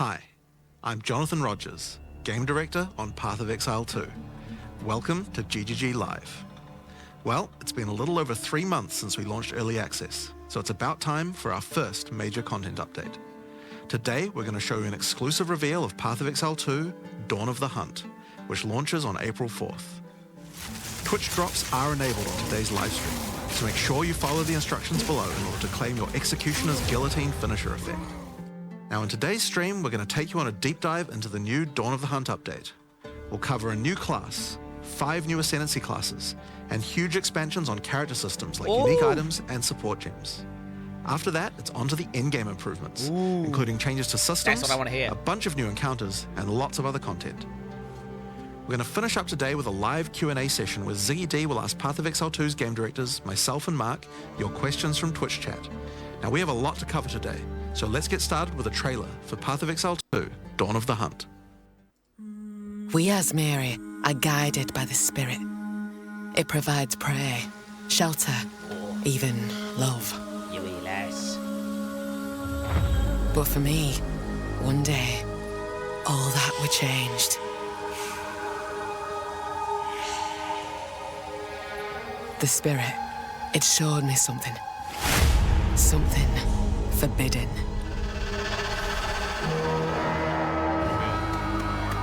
Hi, I'm Jonathan Rogers, Game Director on Path of Exile 2. Welcome to GGG Live. Well, it's been a little over 3 months since we launched Early Access, so it's about time for our first major content update. Today, we're going to show you an exclusive reveal of Path of Exile 2, Dawn of the Hunt, which launches on April 4th. Twitch drops are enabled on today's livestream, so make sure you follow the instructions below in order to claim your Executioner's Guillotine finisher effect. Now in today's stream, we're going to take you on a deep dive into the new Dawn of the Hunt update. We'll cover a new class, 5 new ascendancy classes, and huge expansions on character systems like unique items and support gems. After that, it's on to the endgame improvements, including changes to systems, That's what I want to hear. a bunch of new encounters, and lots of other content. We're going to finish up today with a live Q&A session where Ziggy D will ask Path of Exile 2's game directors, myself and Mark, your questions from Twitch chat. Now we have a lot to cover today, so let's get started with a trailer for Path of Exile 2, Dawn of the Hunt. We as Mary are guided by the Spirit. It provides prey, shelter, even love. But for me, one day, all that were changed. The Spirit, it showed me something. Something forbidden.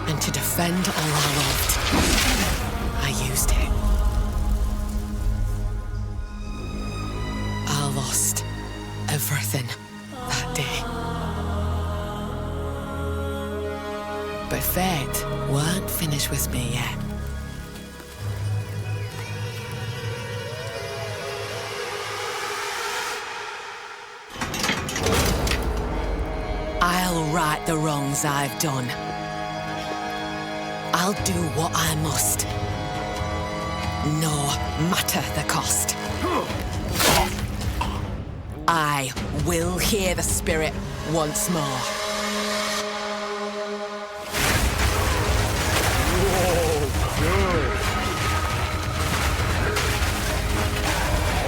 And to defend all I loved, I used it. I lost everything that day. But fate weren't finished with me yet. I'll right the wrongs I've done. I'll do what I must, no matter the cost. I will hear the Spirit once more.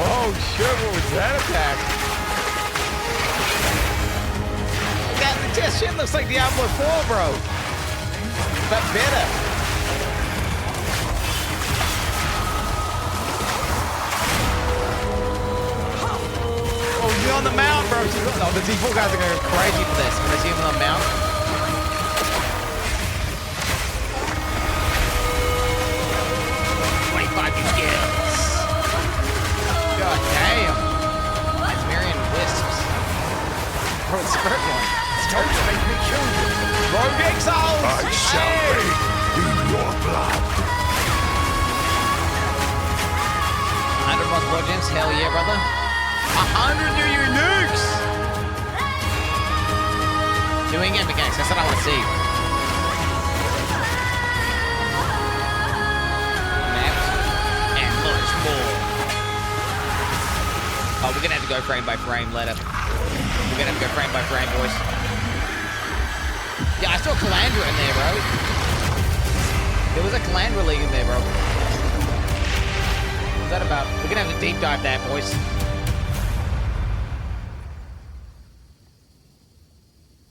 Oh shit, what was that attack? That shit looks like Diablo 4, bro. But better. Oh, you're on the mount, bro. Oh, the T4 guys are going to go crazy for this. Can I see him on the mount? 25 new skills. God damn. That's Marion Wisps. Bro, it's Spirit one. Spirit to make me kill you. Rogue Exiles! I shall bathe in your blood. 100 plus blood gems? Hell yeah, brother. 100 new uniques! 2 in-game mechanics, that's what I want to see. Maps. And much more. Oh, we're gonna have to go frame by frame later. We're gonna have to go frame by frame, boys. Yeah, I saw Calandra in there, bro. There was a Calandra League in there, bro. What's that about? We're gonna have to deep dive that, boys.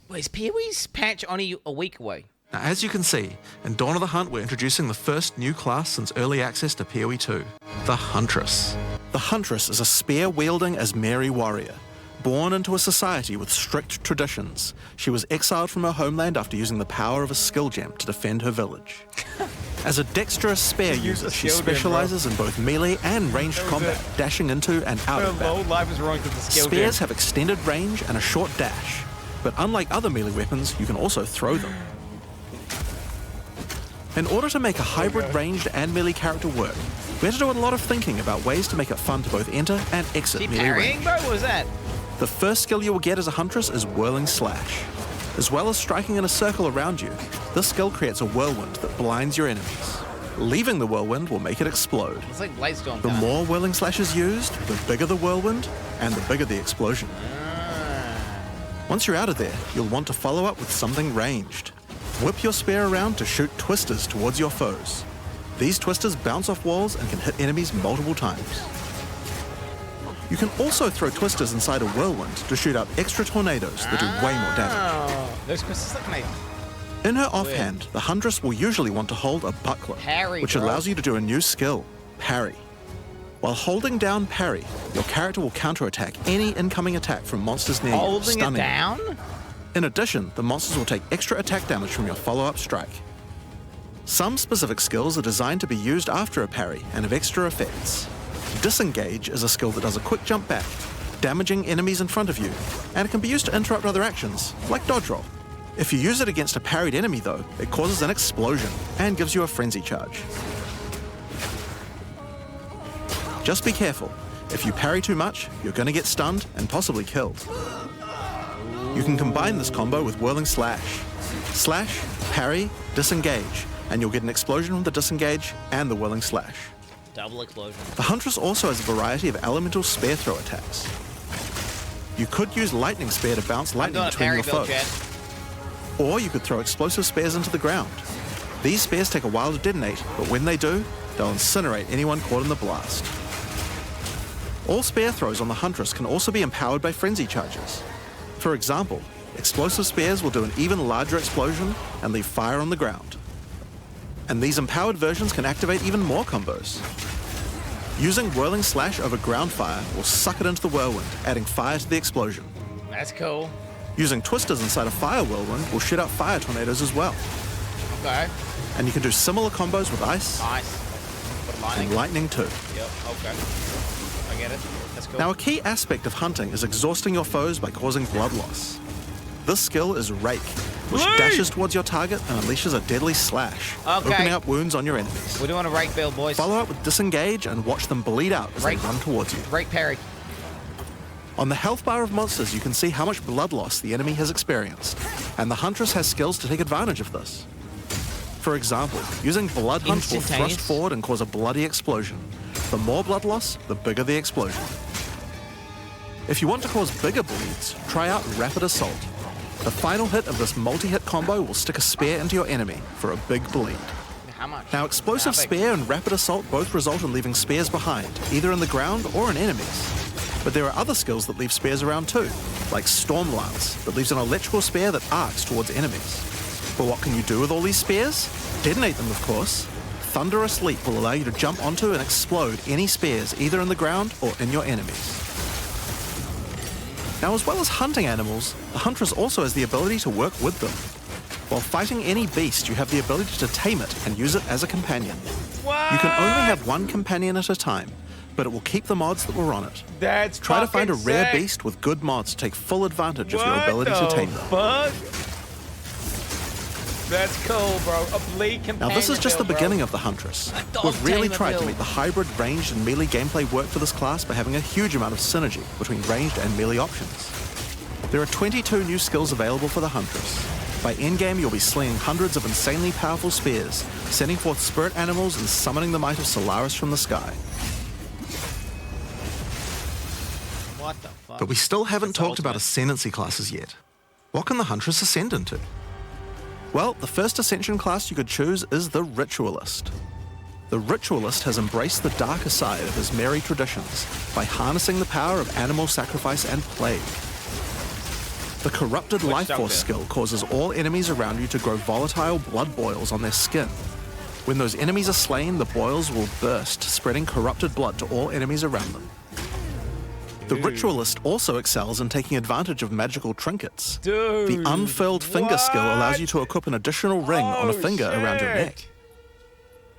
Wait, is Pee-wee's patch only a week away? Now, as you can see, in Dawn of the Hunt, we're introducing the first new class since early access to PoE 2, the Huntress. The Huntress is a spear-wielding Asmeri warrior. Born into a society with strict traditions, she was exiled from her homeland after using the power of a skill gem to defend her village. As a dexterous spear user, she specializes in both melee and ranged combat, dashing into and out of battle. Spears have extended range and a short dash, but unlike other melee weapons, you can also throw them. In order to make a hybrid ranged and melee character work, we had to do a lot of thinking about ways to make it fun to both enter and exit melee range. Bro, what was that? The first skill you will get as a Huntress is Whirling Slash. As well as striking in a circle around you, this skill creates a whirlwind that blinds your enemies. Leaving the whirlwind will make it explode. It's like Bladestorm. The more Whirling Slash is used, the bigger the whirlwind, and the bigger the explosion. Once you're out of there, you'll want to follow up with something ranged. Whip your spear around to shoot twisters towards your foes. These twisters bounce off walls and can hit enemies multiple times. You can also throw twisters inside a whirlwind to shoot out extra tornadoes that do way more damage. Oh, those crystals look nice. In her offhand, the Huntress will usually want to hold a buckler, Parry, which bro. allows you to do a new skill, parry. While holding down parry, your character will counterattack any incoming attack from monsters near you, Holding it stunning down? them. In addition, the monsters will take extra attack damage from your follow-up strike. Some specific skills are designed to be used after a parry and have extra effects. Disengage is a skill that does a quick jump back, damaging enemies in front of you, and it can be used to interrupt other actions, like dodge roll. If you use it against a parried enemy though, it causes an explosion and gives you a frenzy charge. Just be careful. If you parry too much, you're going to get stunned and possibly killed. You can combine this combo with Whirling Slash. Slash, parry, disengage, and you'll get an explosion from the disengage and the Whirling Slash. Double explosion. The Huntress also has a variety of elemental spear throw attacks. You could use Lightning Spear to bounce I'm lightning doing a between parry your build, foes. Chad. Or you could throw explosive spears into the ground. These spears take a while to detonate, but when they do, they'll incinerate anyone caught in the blast. All spear throws on the Huntress can also be empowered by frenzy charges. For example, explosive spears will do an even larger explosion and leave fire on the ground. And these empowered versions can activate even more combos. Using Whirling Slash over ground fire will suck it into the whirlwind, adding fire to the explosion. That's cool. Using twisters inside a fire whirlwind will shoot out fire tornadoes as well. Okay. And you can do similar combos with ice Nice. Put lightning. and lightning too. Yep, okay. I get it. That's cool. Now, a key aspect of hunting is exhausting your foes by causing blood loss. This skill is Rake, which dashes towards your target and unleashes a deadly slash, Okay. opening up wounds on your enemies. We're doing a rake build, boys. Follow up with Disengage and watch them bleed out as Rake. they run towards you. Rake parry. On the health bar of monsters, you can see how much blood loss the enemy has experienced, and the Huntress has skills to take advantage of this. For example, using Blood Hunt will Instantaneous. thrust forward and cause a bloody explosion. The more blood loss, the bigger the explosion. If you want to cause bigger bleeds, try out Rapid Assault. The final hit of this multi-hit combo will stick a spear into your enemy for a big bleed. How much? Now, Explosive How big? Spear and Rapid Assault both result in leaving spears behind, either in the ground or in enemies. But there are other skills that leave spears around too, like Storm Lance, that leaves an electrical spear that arcs towards enemies. But what can you do with all these spears? Detonate them, of course. Thunderous Leap will allow you to jump onto and explode any spears either in the ground or in your enemies. Now, as well as hunting animals, the Huntress also has the ability to work with them. While fighting any beast, you have the ability to tame it and use it as a companion. What? You can only have one companion at a time, but it will keep the mods that were on it. That's Try to find a fucking rare sick. beast with good mods to take full advantage of your What ability the to tame them. fuck? That's cool, bro. A bleed companion. Now, this is just the build, bro. beginning of the Huntress. dog We've really tamer tried to build. make the hybrid ranged and melee gameplay work for this class by having a huge amount of synergy between ranged and melee options. There are 22 new skills available for the Huntress. By endgame, you'll be slinging hundreds of insanely powerful spears, sending forth spirit animals and summoning the might of Solaris from the sky. What the fuck? But we still haven't It's talked about ultimate. ascendancy classes yet. What can the Huntress ascend into? Well, the first ascension class you could choose is the Ritualist. The Ritualist has embraced the darker side of his merry traditions by harnessing the power of animal sacrifice and plague. The Corrupted Life Force skill causes all enemies around you to grow volatile blood boils on their skin. When those enemies are slain, the boils will burst, spreading corrupted blood to all enemies around them. The Ritualist also excels in taking advantage of magical trinkets. Dude, The Unfurled Finger skill allows you to equip an additional ring on a finger around your shit. neck.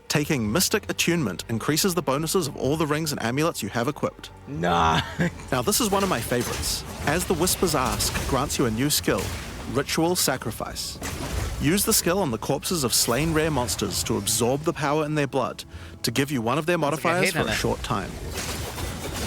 Taking Mystic Attunement increases the bonuses of all the rings and amulets you have equipped. Nah. Now, this is one of my favorites. As the Whispers Ask grants you a new skill, Ritual Sacrifice. Use the skill on the corpses of slain rare monsters to absorb the power in their blood to give you one of their like a modifiers hit for on a it. short time.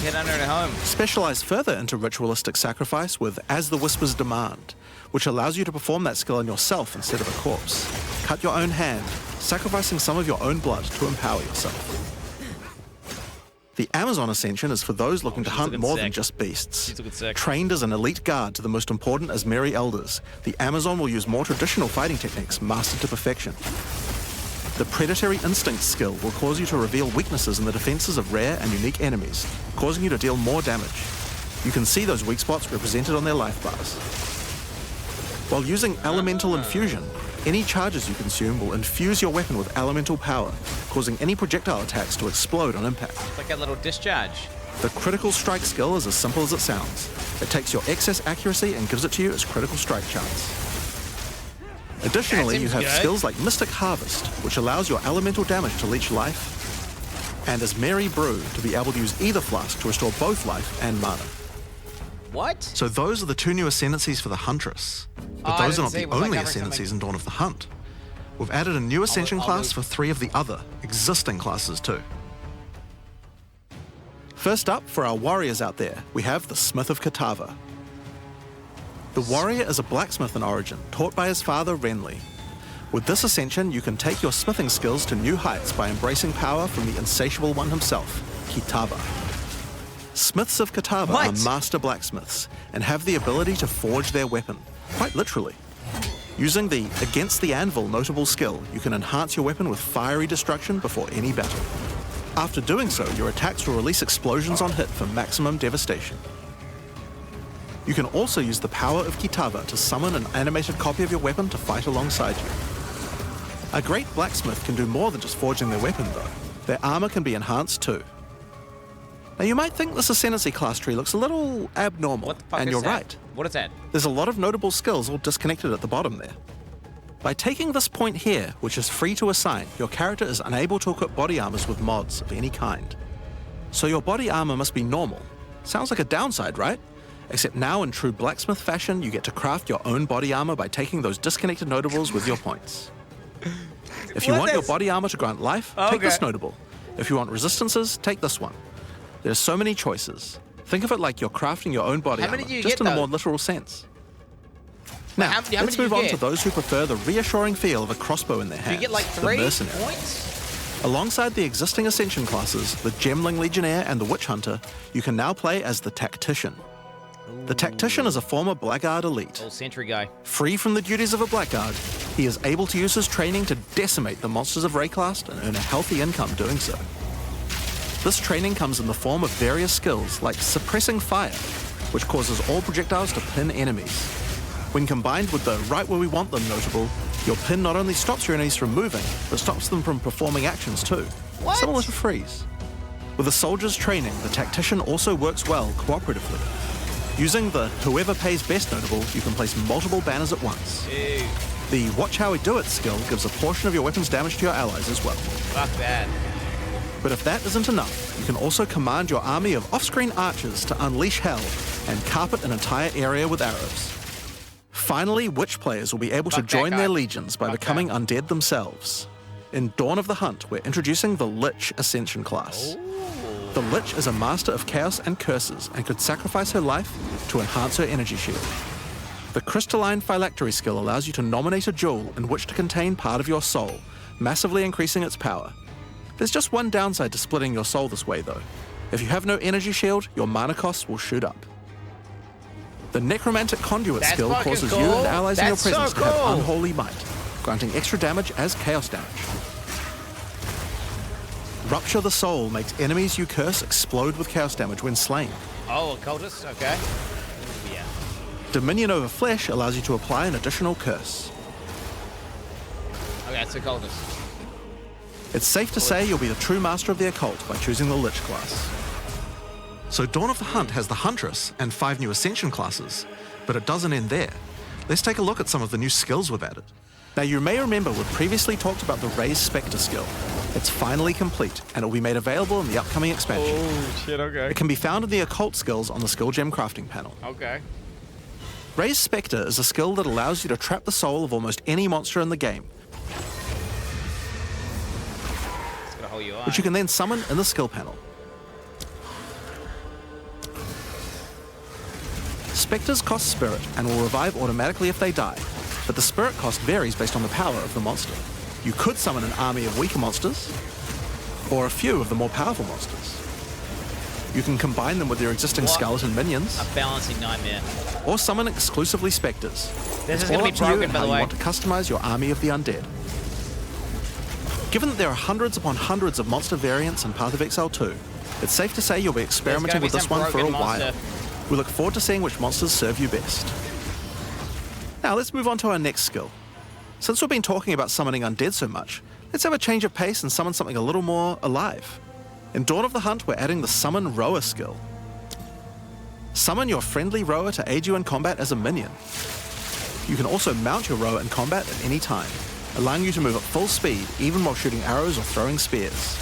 Get under the home. Specialize further into Ritualistic Sacrifice with As the Whispers Demand, which allows you to perform that skill on yourself instead of a corpse. Cut your own hand, sacrificing some of your own blood to empower yourself. The Amazon Ascension is for those looking to she's hunt looking more than sick. just beasts. She's looking sick. Trained as an elite guard to the most important as merry elders, the Amazon will use more traditional fighting techniques mastered to perfection. The Predatory Instinct skill will cause you to reveal weaknesses in the defenses of rare and unique enemies, causing you to deal more damage. You can see those weak spots represented on their life bars. While using Elemental Infusion, any charges you consume will infuse your weapon with elemental power, causing any projectile attacks to explode on impact. It's like a little discharge. The Critical Strike skill is as simple as it sounds. It takes your excess accuracy and gives it to you as critical strike chance. Additionally, you have skills like Mystic Harvest, which allows your elemental damage to leech life, and as Mary Brew, to be able to use either flask to restore both life and mana. What? So those are the 2 new ascendancies for the Huntress. But those are not the only ascendancies in Dawn of the Hunt. We've added a new ascension class for 3 of the other existing classes too. First up, for our warriors out there, we have the Smith of Kitava. The warrior is a blacksmith in origin, taught by his father Renly. With this ascension, you can take your smithing skills to new heights by embracing power from the insatiable one himself, Kitava. Smiths of Kitava are master blacksmiths and have the ability to forge their weapon, quite literally. Using the Against the Anvil notable skill, you can enhance your weapon with fiery destruction before any battle. After doing so, your attacks will release explosions on hit for maximum devastation. You can also use the power of Kitava to summon an animated copy of your weapon to fight alongside you. A great blacksmith can do more than just forging their weapon though. Their armor can be enhanced too. Now you might think this Ascendancy class tree looks a little abnormal, What the fuck and is you're that? right. What is that? There's a lot of notable skills all disconnected at the bottom there. By taking this point here, which is free to assign, your character is unable to equip body armors with mods of any kind. So your body armor must be normal. Sounds like a downside, right? Except now in true blacksmith fashion, you get to craft your own body armor by taking those disconnected notables with your points. If you want your body armor to grant life, take this notable. If you want resistances, take this one. There's so many choices. Think of it like you're crafting your own body armor, just in a more literal sense. Now, let's move on to those who prefer the reassuring feel of a crossbow in their hands, You get like the 3 mercenary. points? Alongside the existing Ascension classes, the Gemling Legionnaire and the Witch Hunter, you can now play as the Tactician. The Tactician is a former Blackguard elite. Old sentry guy. Free from the duties of a Blackguard, he is able to use his training to decimate the monsters of Rayclast and earn a healthy income doing so. This training comes in the form of various skills like Suppressing Fire, which causes all projectiles to pin enemies. When combined with the Right Where We Want Them notable, your pin not only stops your enemies from moving, but stops them from performing actions too. Similar to Freeze. With a soldier's training, the Tactician also works well cooperatively. Using the Whoever Pays Best notable, you can place multiple banners at once. Ew. The Watch How We Do It skill gives a portion of your weapon's damage to your allies as well. Fuck that. But if that isn't enough, you can also command your army of off-screen archers to unleash hell and carpet an entire area with arrows. Finally, Witch players will be able to join their legions by becoming undead themselves. In Dawn of the Hunt, we're introducing the Lich Ascension class. The Lich is a master of chaos and curses and could sacrifice her life to enhance her energy shield. The Crystalline Phylactery skill allows you to nominate a jewel in which to contain part of your soul, massively increasing its power. There's just one downside to splitting your soul this way though. If you have no energy shield, your mana costs will shoot up. The Necromantic Conduit skill causes you and allies in your presence to have unholy might, granting extra damage as chaos damage. Rupture the Soul makes enemies you curse explode with chaos damage when slain. Oh, occultist? Okay. Yeah. Dominion over Flesh allows you to apply an additional curse. Okay, it's occultist. It's safe to say you'll be the true master of the occult by choosing the Lich class. So Dawn of the Hunt has the Huntress and 5 new Ascension classes, but it doesn't end there. Let's take a look at some of the new skills we've added. Now you may remember we've previously talked about the Raise Spectre skill. It's finally complete, and it will be made available in the upcoming expansion. Oh, shit, okay. It can be found in the occult skills on the skill gem crafting panel. Okay. Raise Spectre is a skill that allows you to trap the soul of almost any monster in the game, It's gonna hold you on. which you can then summon in the skill panel. Spectres cost spirit and will revive automatically if they die, but the spirit cost varies based on the power of the monster. You could summon an army of weaker monsters, or a few of the more powerful monsters. You can combine them with your existing skeleton minions, A balancing nightmare. or summon exclusively spectres. This It's is all gonna be up to you broken, and by how the you way. want to customize your army of the undead. Given that there are hundreds upon hundreds of monster variants in Path of Exile 2, it's safe to say you'll be experimenting with this one for a while. We look forward to seeing which monsters serve you best. Now let's move on to our next skill. Since we've been talking about summoning undead so much, let's have a change of pace and summon something a little more alive. In Dawn of the Hunt, we're adding the Summon Rower skill. Summon your friendly rower to aid you in combat as a minion. You can also mount your rower in combat at any time, allowing you to move at full speed even while shooting arrows or throwing spears.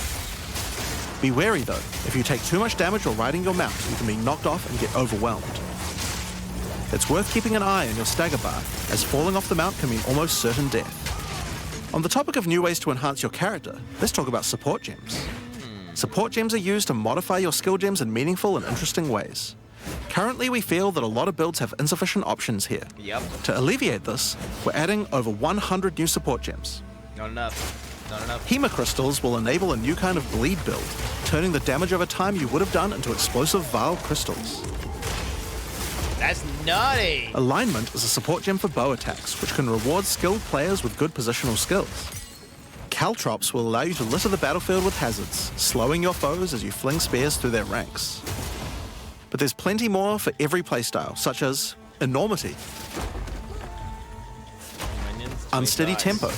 Be wary though, if you take too much damage while riding your mount, you can be knocked off and get overwhelmed. It's worth keeping an eye on your stagger bar, as falling off the mount can mean almost certain death. On the topic of new ways to enhance your character, let's talk about support gems. Support gems are used to modify your skill gems in meaningful and interesting ways. Currently, we feel that a lot of builds have insufficient options here. Yep. To alleviate this, we're adding over 100 new support gems. Not enough. Not enough. Hemocrystals will enable a new kind of bleed build, turning the damage over time you would have done into explosive vial crystals. That's nutty! Alignment is a support gem for bow attacks, which can reward skilled players with good positional skills. Caltrops will allow you to litter the battlefield with hazards, slowing your foes as you fling spears through their ranks. But there's plenty more for every playstyle, such as Enormity, Unsteady Tempo,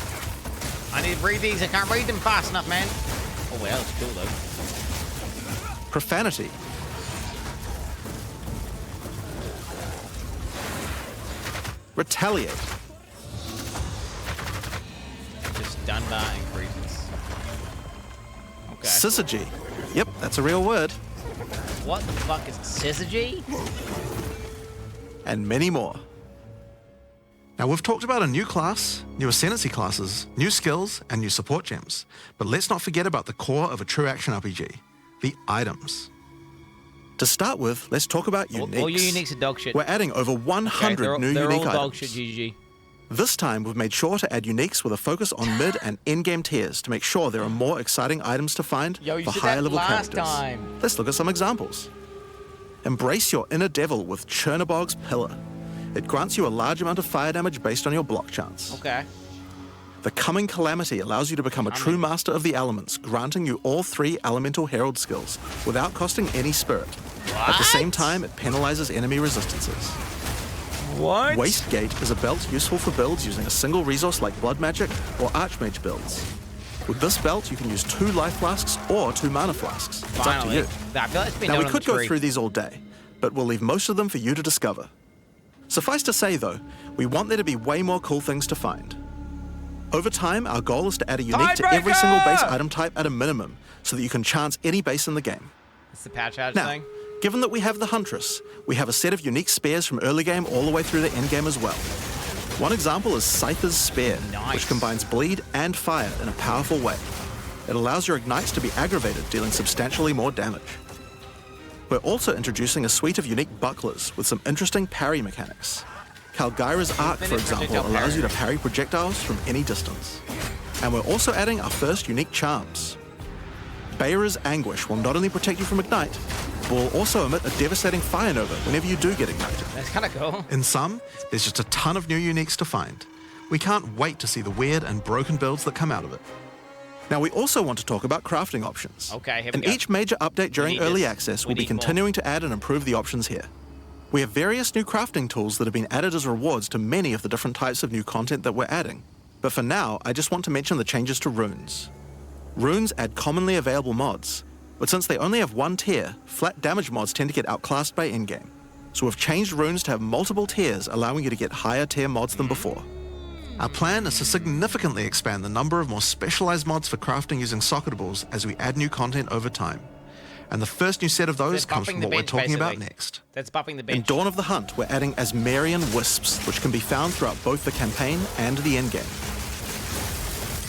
I need to read these, I can't read them fast enough, man. Oh well, it's cool though. Profanity, Retaliate, Just stun bar increases. Okay. Syzygy. Yep, that's a real word. What the fuck is syzygy? And many more. Now we've talked about a new class, new ascendancy classes, new skills, and new support gems. But let's not forget about the core of a true action RPG, the items. To start with, let's talk about uniques. All your uniques are dog shit. We're adding over 100 new they're unique all items. dog shit, GG. This time, we've made sure to add uniques with a focus on mid and endgame tiers to make sure there are more exciting items to find for higher level characters. Time. Let's look at some examples. Embrace your inner devil with Chernobog's Pillar. It grants you a large amount of fire damage based on your block chance. Okay. The Coming Calamity allows you to become a true master of the elements, granting you all 3 Elemental Herald skills without costing any spirit. At the same time, it penalizes enemy resistances. What? Wastegate is a belt useful for builds using a single resource like Blood Magic or Archmage builds. With this belt, you can use 2 life flasks or 2 mana flasks. It's up to you. I feel like it's been Now, we done on could the go tree. through these all day, but we'll leave most of them for you to discover. Suffice to say, though, we want there to be way more cool things to find. Over time, our goal is to add a unique to every single base item type at a minimum, so that you can chance any base in the game. It's the patch out Now, thing. given that we have the Huntress, we have a set of unique spears from early game all the way through to end game as well. One example is Scyther's Spear, Nice. which combines bleed and fire in a powerful way. It allows your ignites to be aggravated, dealing substantially more damage. We're also introducing a suite of unique bucklers with some interesting parry mechanics. Calgyra's Arc, for Infinite example, projectile allows you to parry. parry projectiles from any distance. And we're also adding our first unique charms. Bayra's Anguish will not only protect you from ignite, but will also emit a devastating fire nova whenever you do get ignited. That's kind of cool. In sum, there's just a ton of new uniques to find. We can't wait to see the weird and broken builds that come out of it. Now, we also want to talk about crafting options. Okay, here we In go. each major update during need early this. access, We we'll be need more. continuing to add and improve the options here. We have various new crafting tools that have been added as rewards to many of the different types of new content that we're adding. But for now, I just want to mention the changes to runes. Runes add commonly available mods, but since they only have 1 tier, flat damage mods tend to get outclassed by endgame. So we've changed runes to have multiple tiers, allowing you to get higher tier mods than before. Our plan is to significantly expand the number of more specialized mods for crafting using socketables as we add new content over time. And the first new set of those They're comes buffing from the what we're bench, talking about basically. next. That's buffing the In bench. Dawn of the Hunt, we're adding Asmerian Wisps, which can be found throughout both the campaign and the endgame.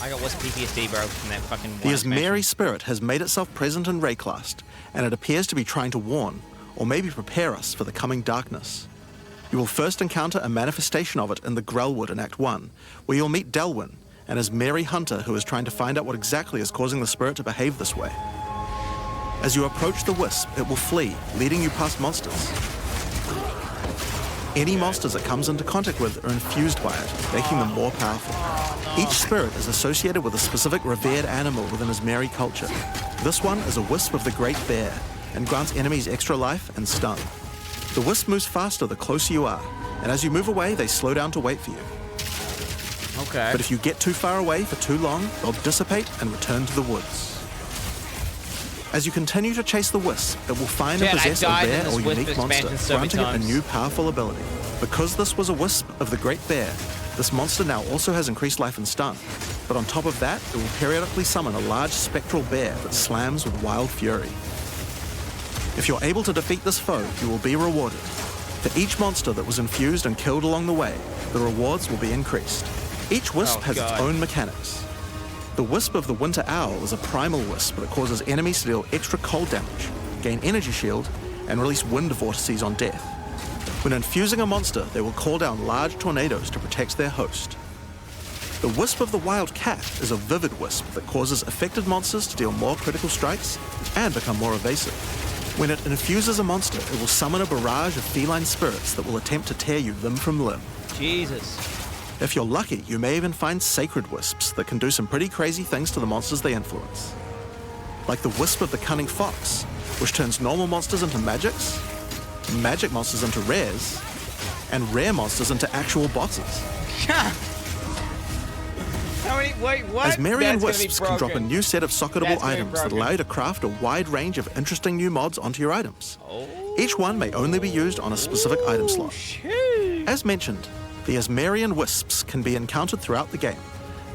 I got what's PTSD, bro, from that fucking The one Asmeri expansion. spirit has made itself present in Rayclast, and it appears to be trying to warn, or maybe prepare us for the coming darkness. You will first encounter a manifestation of it in the Grellwood in Act 1, where you'll meet Delwyn, an Asmeri hunter who is trying to find out what exactly is causing the spirit to behave this way. As you approach the wisp, it will flee, leading you past monsters. Any monsters it comes into contact with are infused by it, making them more powerful. Each spirit is associated with a specific revered animal within Asmeri culture. This one is a wisp of the Great Bear and grants enemies extra life and stun. The wisp moves faster the closer you are, and as you move away, they slow down to wait for you. Okay. But if you get too far away for too long, they'll dissipate and return to the woods. As you continue to chase the wisp, it will find and possess a rare or unique monster, granting it a new powerful ability. Because this was a wisp of the Great Bear, this monster now also has increased life and stun. But on top of that, it will periodically summon a large spectral bear that slams with wild fury. If you're able to defeat this foe, you will be rewarded. For each monster that was infused and killed along the way, the rewards will be increased. Each wisp has its own mechanics. The Wisp of the Winter Owl is a primal wisp that causes enemies to deal extra cold damage, gain energy shield, and release wind vortices on death. When infusing a monster, they will call down large tornadoes to protect their host. The Wisp of the Wild Cat is a vivid wisp that causes affected monsters to deal more critical strikes and become more evasive. When it infuses a monster, it will summon a barrage of feline spirits that will attempt to tear you limb from limb. Jesus. If you're lucky, you may even find sacred wisps that can do some pretty crazy things to the monsters they influence. Like the Wisp of the Cunning Fox, which turns normal monsters into magics, magic monsters into rares, and rare monsters into actual bosses. Wait, what? Asmerian wisps can drop a new set of socketable items that allow you to craft a wide range of interesting new mods onto your items. Each one may only be used on a specific item slot. As mentioned, the Asmerian wisps can be encountered throughout the game,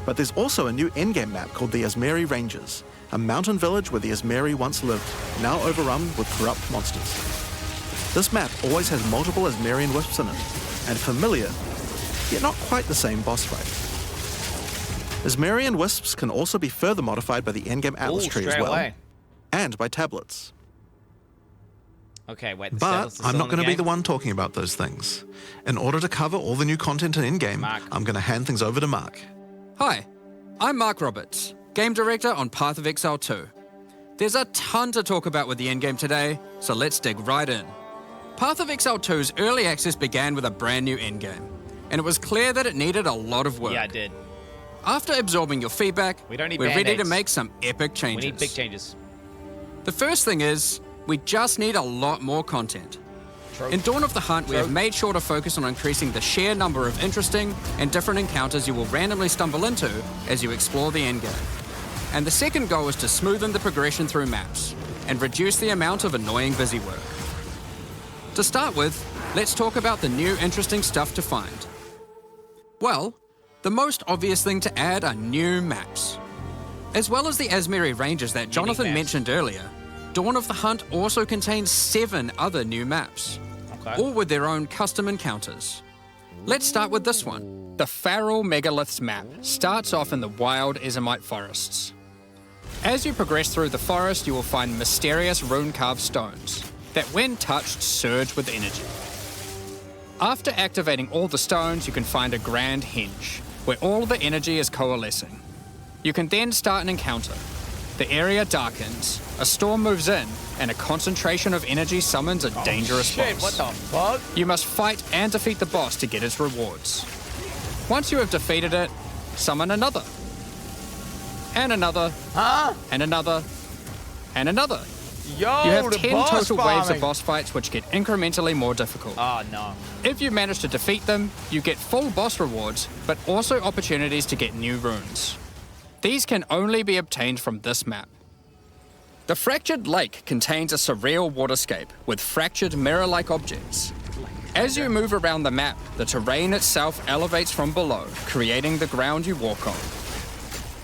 but there's also a new endgame map called the Asmeri Ranges, a mountain village where the Asmeri once lived, now overrun with corrupt monsters. This map always has multiple Asmerian wisps in it, and familiar, yet not quite the same boss fight. Asmerian wisps can also be further modified by the endgame atlas tree as well, and by tablets. Okay, wait. But I'm not going to be the one talking about those things. In order to cover all the new content in Endgame, I'm going to hand things over to Mark. Hi, I'm Mark Roberts, Game Director on Path of Exile 2. There's a ton to talk about with the Endgame today, so let's dig right in. Path of Exile 2's early access began with a brand new Endgame, and it was clear that it needed a lot of work. Yeah, it did. After absorbing your feedback, we're ready to make some epic changes. We need big changes. The first thing is, we just need a lot more content. True. In Dawn of the Hunt, we have made sure to focus on increasing the sheer number of interesting and different encounters you will randomly stumble into as you explore the endgame. And the second goal is to smoothen the progression through maps and reduce the amount of annoying busy work. To start with, let's talk about the new interesting stuff to find. Well, the most obvious thing to add are new maps. As well as the Asmeri Ranges that Jonathan mentioned earlier, Dawn of the Hunt also contains 7 other new maps, all with their own custom encounters. Let's start with this one. The Feral Megaliths map starts off in the wild Ezomite forests. As you progress through the forest, you will find mysterious rune-carved stones that, when touched, surge with energy. After activating all the stones, you can find a grand henge, where all the energy is coalescing. You can then start an encounter. The area darkens, a storm moves in, and a concentration of energy summons a dangerous boss. What the fuck? You must fight and defeat the boss to get its rewards. Once you have defeated it, summon another. And another. And another. And another. Yo, you have 10 total waves of boss fights which get incrementally more difficult. Oh, no. If you manage to defeat them, you get full boss rewards, but also opportunities to get new runes. These can only be obtained from this map. The Fractured Lake contains a surreal waterscape with fractured mirror-like objects. As you move around the map, the terrain itself elevates from below, creating the ground you walk on.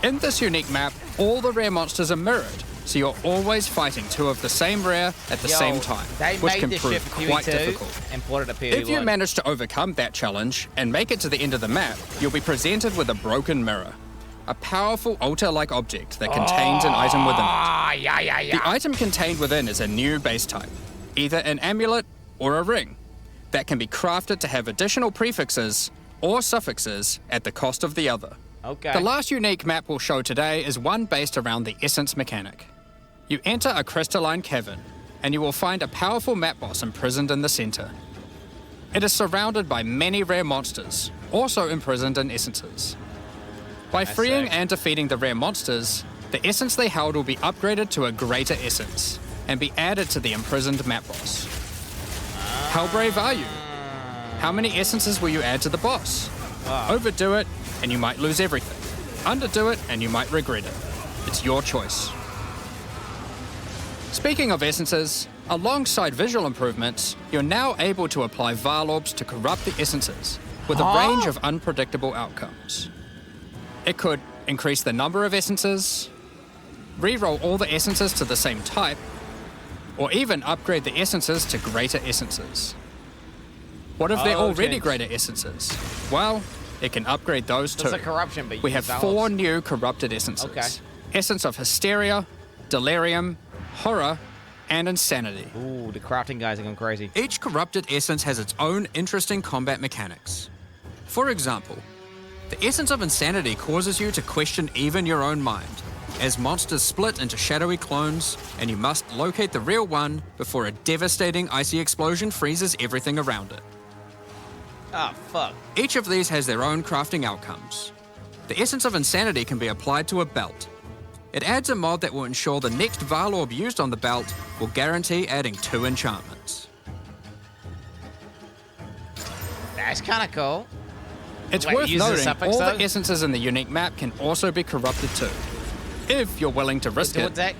In this unique map, all the rare monsters are mirrored, so you're always fighting 2 of the same rare at the same time, which can prove quite difficult. If you manage to overcome that challenge and make it to the end of the map, you'll be presented with a broken mirror, a powerful altar-like object that contains an item within it. The item contained within is a new base type, either an amulet or a ring, that can be crafted to have additional prefixes or suffixes at the cost of the other. The last unique map we'll show today is one based around the essence mechanic. You enter a crystalline cavern, and you will find a powerful map boss imprisoned in the center. It is surrounded by many rare monsters, also imprisoned in essences. By freeing sick. and defeating the rare monsters, the essence they held will be upgraded to a greater essence and be added to the imprisoned map boss. How brave are you? How many essences will you add to the boss? Overdo it, and you might lose everything. Underdo it, and you might regret it. It's your choice. Speaking of essences, alongside visual improvements, you're now able to apply Varlorbs to corrupt the essences with a range of unpredictable outcomes. It could increase the number of essences, re-roll all the essences to the same type, or even upgrade the essences to greater essences. What if they're already change. greater essences? Well, it can upgrade those too. It's a corruption, but We you have use 4 Varlorbs. new corrupted essences. Okay. Essence of Hysteria, Delirium, Horror, and Insanity. Ooh, the crafting guys are going crazy. Each corrupted essence has its own interesting combat mechanics. For example, the essence of Insanity causes you to question even your own mind, as monsters split into shadowy clones, and you must locate the real one before a devastating icy explosion freezes everything around it. Oh, fuck. Each of these has their own crafting outcomes. The essence of Insanity can be applied to a belt. It adds a mod that will ensure the next Varlorb used on the belt will guarantee adding 2 enchantments. That's kind of cool. It's Wait, worth use the noting suffix all though? the essences in the unique map can also be corrupted too, if you're willing to risk Do it. it, Zach.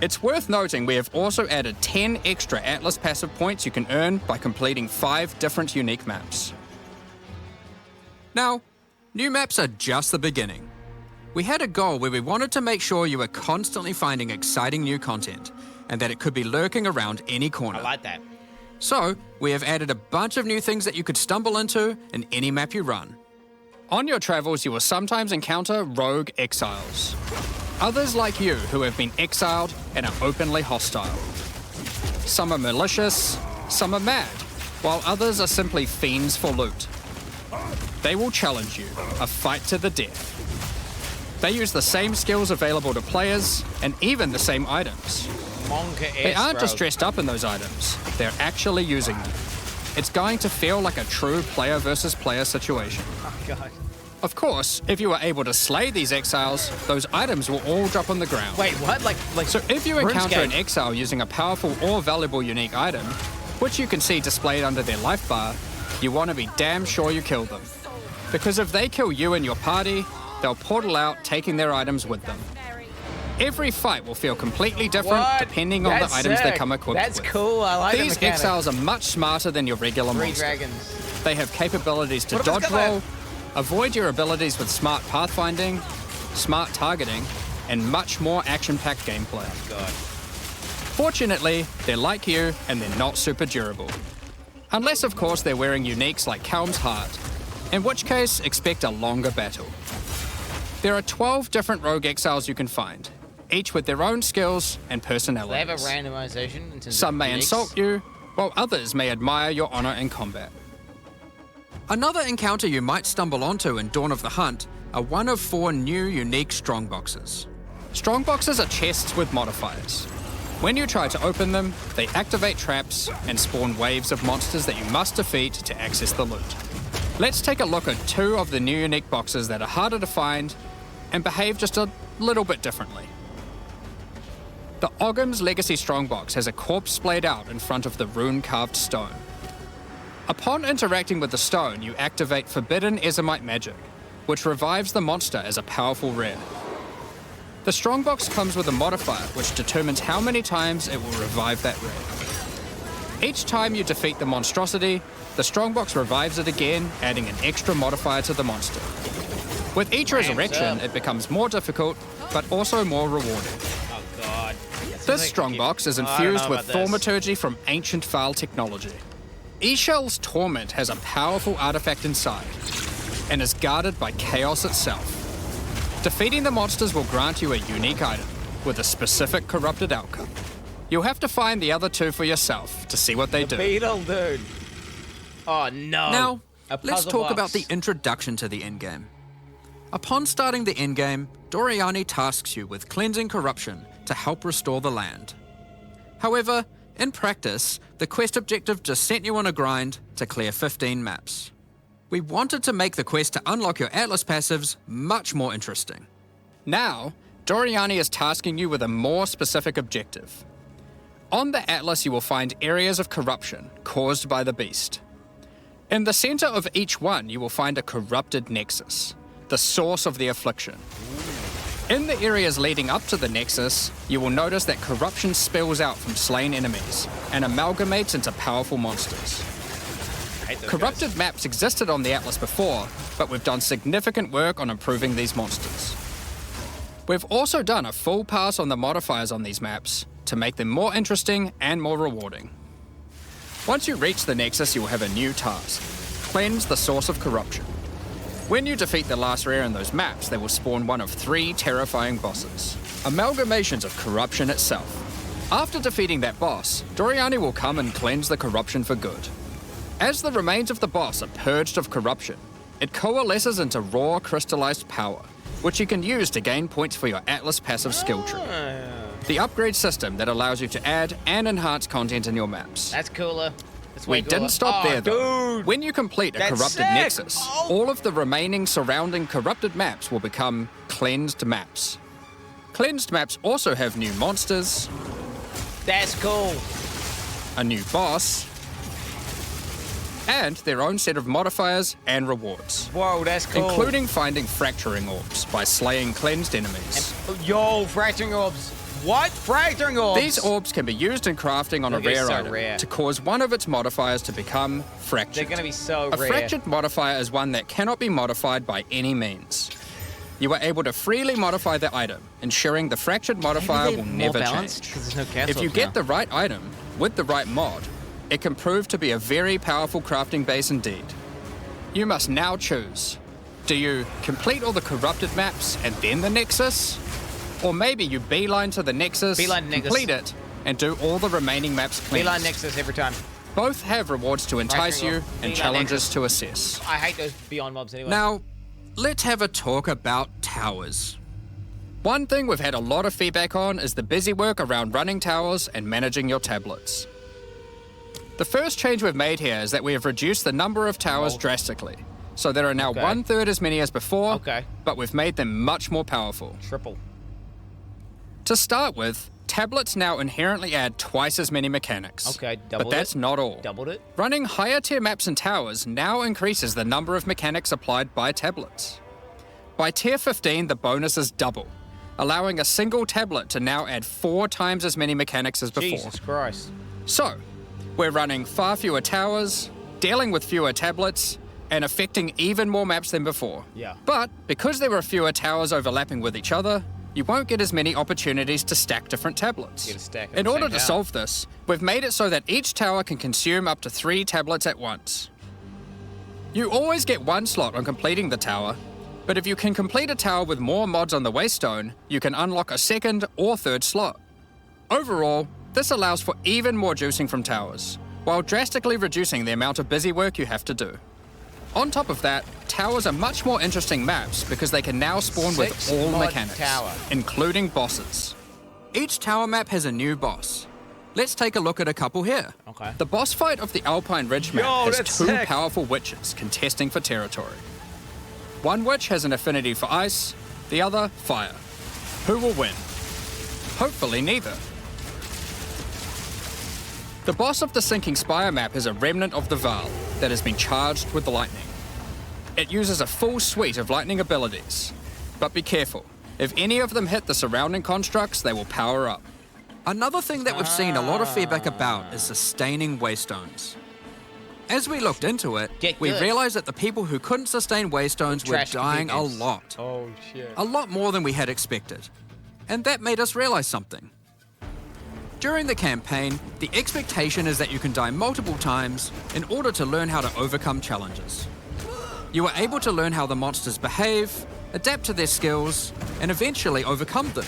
It's worth noting we have also added 10 extra Atlas passive points you can earn by completing 5 different unique maps. Now, new maps are just the beginning. We had a goal where we wanted to make sure you were constantly finding exciting new content, and that it could be lurking around any corner. I like that. So, we have added a bunch of new things that you could stumble into in any map you run. On your travels, you will sometimes encounter rogue exiles. Others like you who have been exiled and are openly hostile. Some are malicious, some are mad, while others are simply fiends for loot. They will challenge you, a fight to the death. They use the same skills available to players, and even the same items. They aren't just dressed up in those items, they're actually using them. It's going to feel like a true player versus player situation. Oh, God. Of course, if you are able to slay these exiles, those items will all drop on the ground. Wait, what? Like So if you encounter RuneScape? an exile using a powerful or valuable unique item, which you can see displayed under their life bar, you want to be damn sure you kill them. Because if they kill you and your party, they'll portal out, taking their items with them. Every fight will feel completely different What? depending on the That's items they sick. come equipped That's with. cool. I like These the mechanic. exiles are much smarter than your regular 3 monster. dragons. They have capabilities to What if it's dodge got roll, avoid your abilities with smart pathfinding, smart targeting, and much more action-packed gameplay. God. Fortunately, they're like you and they're not super durable. Unless, of course, they're wearing uniques like Calm's Heart, in which case, expect a longer battle. There are 12 different rogue exiles you can find, each with their own skills and They have a personalities. randomization in terms Some of may uniques? insult you, while others may admire your honor in combat. Another encounter you might stumble onto in Dawn of the Hunt are one of 4 new unique strongboxes. Strongboxes are chests with modifiers. When you try to open them, they activate traps and spawn waves of monsters that you must defeat to access the loot. Let's take a look at 2 of the new unique boxes that are harder to find and behave just a little bit differently. The Ogham's Legacy Strongbox has a corpse splayed out in front of the rune-carved stone. Upon interacting with the stone, you activate Forbidden Ezomite magic, which revives the monster as a powerful rare. The Strongbox comes with a modifier which determines how many times it will revive that rare. Each time you defeat the monstrosity, the Strongbox revives it again, adding an extra modifier to the monster. With each resurrection, it becomes more difficult, but also more rewarding. Oh, God. This strongbox is infused with thaumaturgy from ancient Val technology. Eshell's Torment has a powerful artifact inside, and is guarded by chaos itself. Defeating the monsters will grant you a unique item, with a specific corrupted outcome. You'll have to find the other 2 for yourself to see what they do. Beetle, dude. Oh, no. Now, A let's puzzle talk box. about the introduction to the endgame. Upon starting the endgame, Doriani tasks you with cleansing corruption to help restore the land. However, In practice, the quest objective just sent you on a grind to clear 15 maps. We wanted to make the quest to unlock your Atlas passives much more interesting. Now, Doriani is tasking you with a more specific objective. On the Atlas, you will find areas of corruption caused by the beast. In the center of each one, you will find a corrupted nexus, the source of the affliction. In the areas leading up to the nexus, you will notice that corruption spills out from slain enemies and amalgamates into powerful monsters. Corrupted maps existed on the Atlas before, but we've done significant work on improving these monsters. We've also done a full pass on the modifiers on these maps to make them more interesting and more rewarding. Once you reach the nexus, you will have a new task: cleanse the source of corruption. When you defeat the last rare in those maps, they will spawn one of 3 terrifying bosses, amalgamations of corruption itself. After defeating that boss, Doriani will come and cleanse the corruption for good. As the remains of the boss are purged of corruption, it coalesces into raw crystallized power, which you can use to gain points for your Atlas passive skill tree. The upgrade system that allows you to add and enhance content in your maps. That's cooler. We didn't stop there, though. Dude. When you complete a That's corrupted sick. nexus, all of the remaining surrounding corrupted maps will become cleansed maps. Cleansed maps also have new monsters, That's cool. a new boss, and their own set of modifiers and rewards, Whoa, that's cool. including finding fracturing orbs by slaying cleansed enemies. Yo, fracturing orbs. What? Fracturing orbs? These orbs can be used in crafting on a They're rare so item rare. to cause one of its modifiers to become fractured. They're gonna be so A rare. fractured modifier is one that cannot be modified by any means. You are able to freely modify the item, ensuring the fractured modifier will never change. Because there's no cancel. If you get the right item with the right mod, it can prove to be a very powerful crafting base indeed. You must now choose. Do you complete all the corrupted maps and then the Nexus? Or maybe you beeline to the Nexus, Beeline Nexus. complete it, and do all the remaining maps clean. Beeline Nexus every time. Both have rewards to entice Fracturing you orb. and Beeline challenges Nexus. to assess. I hate those Beyond mobs anyway. Now, let's have a talk about towers. One thing we've had a lot of feedback on is the busy work around running towers and managing your tablets. The first change we've made here is that we have reduced the number of towers drastically. So there are now Okay. 1/3 as many as before, Okay. but we've made them much more powerful. Triple. To start with, tablets now inherently add twice as many mechanics. Okay, But doubled that's it. not all. Doubled it. Running higher tier maps and towers now increases the number of mechanics applied by tablets. By tier 15, the bonuses double, allowing a single tablet to now add 4 times as many mechanics as before. Jesus Christ. So, we're running far fewer towers, dealing with fewer tablets, and affecting even more maps than before. Yeah. But because there are fewer towers overlapping with each other, you won't get as many opportunities to stack different tablets. Get a stack at In the order same to tower. solve this, we've made it so that each tower can consume up to 3 tablets at once. You always get 1 slot on completing the tower, but if you can complete a tower with more mods on the waystone, you can unlock a 2nd or 3rd slot. Overall, this allows for even more juicing from towers, while drastically reducing the amount of busy work you have to do. On top of that, towers are much more interesting maps because they can now spawn with 6 all mod mechanics, tower. including bosses. Each tower map has a new boss. Let's take a look at a couple here. Okay. The boss fight of the Alpine Ridge map Yo, has that's 2 sick. powerful witches contesting for territory. One witch has an affinity for ice, the other fire. Who will win? Hopefully neither. The boss of the Sinking Spire map is a remnant of the Val that has been charged with lightning. It uses a full suite of lightning abilities, but be careful. If any of them hit the surrounding constructs, they will power up. Another thing that we've seen a lot of feedback about is sustaining waystones. As we looked into it, Get we good. realized that the people who couldn't sustain waystones were Trash dying a companions. lot. Oh, shit. A lot more than we had expected. And that made us realize something. During the campaign, the expectation is that you can die multiple times in order to learn how to overcome challenges. You are able to learn how the monsters behave, adapt to their skills, and eventually overcome them.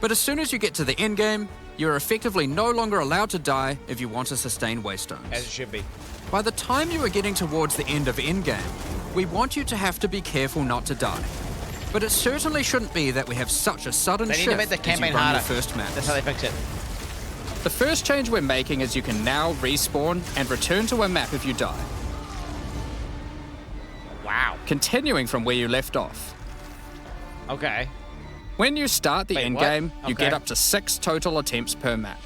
But as soon as you get to the endgame, you are effectively no longer allowed to die if you want to sustain waystones. As it should be. By the time you are getting towards the end of endgame, we want you to have to be careful not to die. But it certainly shouldn't be that we have such a sudden They need shift to make the as you campaign run harder. your first maps. That's how they fix it. The first change we're making is you can now respawn and return to a map if you die, Wow. continuing from where you left off. Okay. When you start the Wait, endgame, what? you get Okay. up to 6 total attempts per map.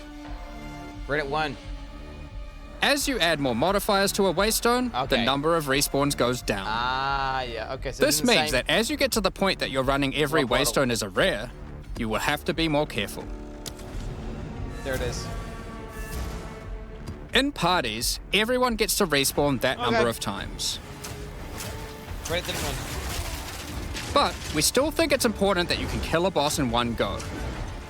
Reddit 1. As you add more modifiers to a waystone, the Okay. number of respawns goes down. Ah, yeah. Okay, so This it's the means same- that as you get to the point that you're running every Rock bottom. waystone as a rare, you will have to be more careful. There it is. In parties, everyone gets to respawn that Okay. number of times. Reddit didn't win. But we still think it's important that you can kill a boss in one go.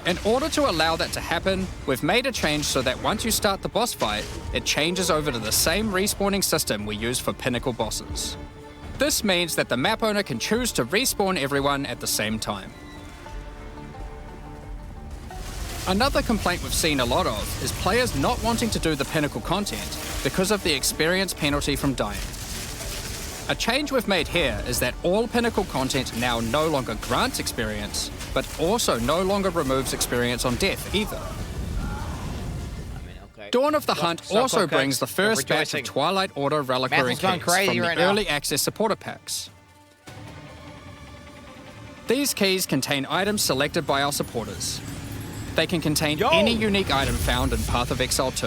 In order to allow that to happen, we've made a change so that once you start the boss fight, it changes over to the same respawning system we use for pinnacle bosses. This means that the map owner can choose to respawn everyone at the same time. Another complaint we've seen a lot of is players not wanting to do the pinnacle content because of the experience penalty from dying. A change we've made here is that all pinnacle content now no longer grants experience, but also no longer removes experience on death either. I mean, okay. Dawn of the Hunt Stop also cooking. brings the first We're batch of rejoicing. Twilight Order reliquary Matthew's gone keys crazy from the right now. early access supporter packs. These keys contain items selected by our supporters. They can contain Yo! any unique item found in Path of Exile 2.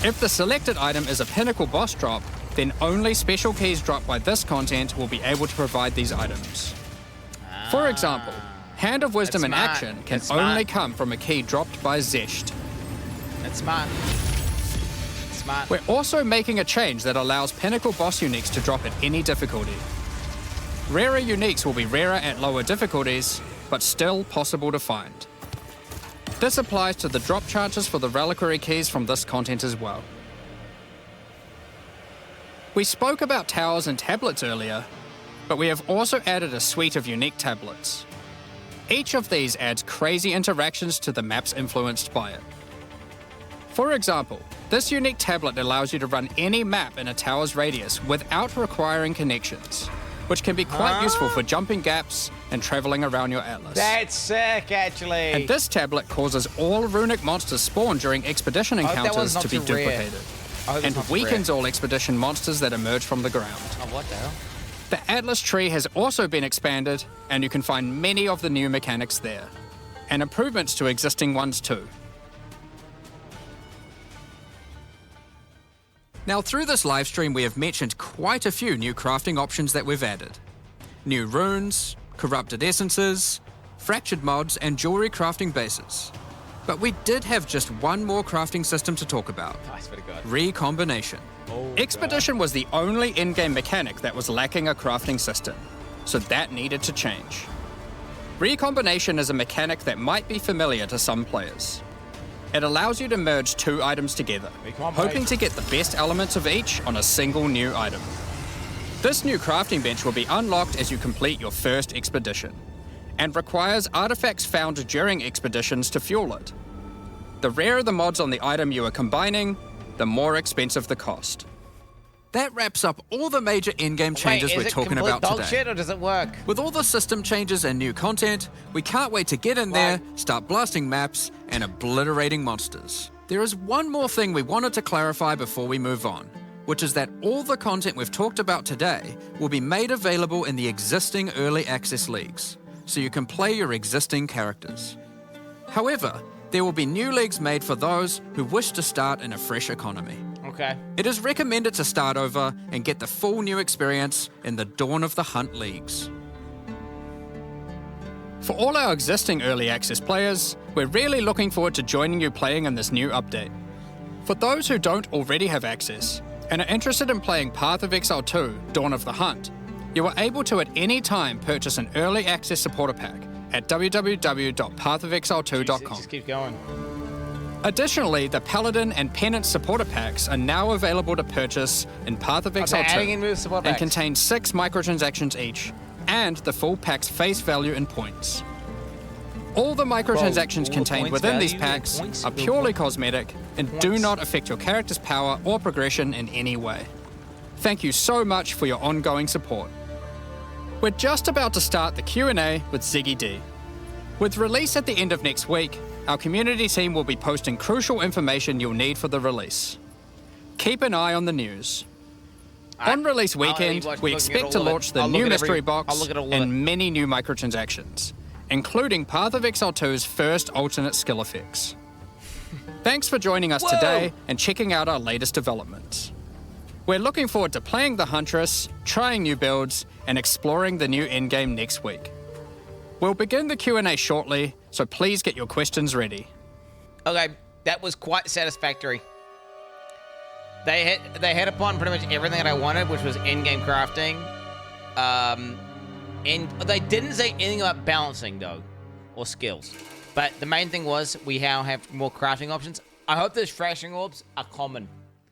If the selected item is a pinnacle boss drop, then only special keys dropped by this content will be able to provide these items. For example, Hand of Wisdom That's in smart. action can That's smart. only come from a key dropped by Zesht. That's smart. Smart. We're also making a change that allows pinnacle boss uniques to drop at any difficulty. Rarer uniques will be rarer at lower difficulties, but still possible to find. This applies to the drop chances for the reliquary keys from this content as well. We spoke about towers and tablets earlier, but we have also added a suite of unique tablets. Each of these adds crazy interactions to the maps influenced by it. For example, this unique tablet allows you to run any map in a tower's radius without requiring connections, which can be quite useful for jumping gaps and traveling around your atlas. That's sick, actually. And this tablet causes all runic monsters spawned during expedition that one's encounters not to be too rare. duplicated, I hope it's and not too weakens rare. all expedition monsters that emerge from the ground. Oh, what the hell? The Atlas tree has also been expanded, and you can find many of the new mechanics there, and improvements to existing ones too. Now, through this livestream, we have mentioned quite a few new crafting options that we've added. New runes, corrupted essences, fractured mods, and jewelry crafting bases. But we did have just one more crafting system to talk about: Oh, I swear to God. Recombination. Expedition was the only in-game mechanic that was lacking a crafting system, so that needed to change. Recombination is a mechanic that might be familiar to some players. It allows you to merge two items together, hoping to get the best elements of each on a single new item. This new crafting bench will be unlocked as you complete your first expedition, and requires artifacts found during expeditions to fuel it. The rarer the mods on the item you are combining, the more expensive the cost. That wraps up all the major in-game changes Wait, we're is it talking complete about dog today. shit, or does it work? With all the system changes and new content, we can't wait to get in there, start blasting maps, and obliterating monsters. There is one more thing we wanted to clarify before we move on, which is that all the content we've talked about today will be made available in the existing early access leagues, so you can play your existing characters. However, there will be new leagues made for those who wish to start in a fresh economy. Okay. It is recommended to start over and get the full new experience in the Dawn of the Hunt leagues. For all our existing early access players, we're really looking forward to joining you playing in this new update. For those who don't already have access and are interested in playing Path of Exile 2, Dawn of the Hunt, you are able to at any time purchase an early access supporter pack at www.pathofexile2.com. Just keep going. Additionally, the Paladin and Penance supporter packs are now available to purchase in Path of Exile they're 2 adding in new support and packs. contain 6 microtransactions each, and the full pack's face value in points. All the microtransactions Whoa, contained points within these value in packs points? are purely cosmetic and do Points. not affect your character's power or progression in any way. Thank you so much for your ongoing support. We're just about to start the Q&A with Ziggy D. With release at the end of next week, our community team will be posting crucial information you'll need for the release. Keep an eye on the news. On release weekend, we expect to launch the new mystery box and many new microtransactions, including Path of Exile 2's first alternate skill effects. Thanks for joining us today and checking out our latest developments. We're looking forward to playing the Huntress, trying new builds, and exploring the new endgame next week. We'll begin the Q&A shortly, so please get your questions ready. Okay, that was quite satisfactory. They hit upon pretty much everything that I wanted, which was in-game crafting. And they didn't say anything about balancing, though, or skills. But the main thing was we now have more crafting options. I hope those fracturing orbs are common.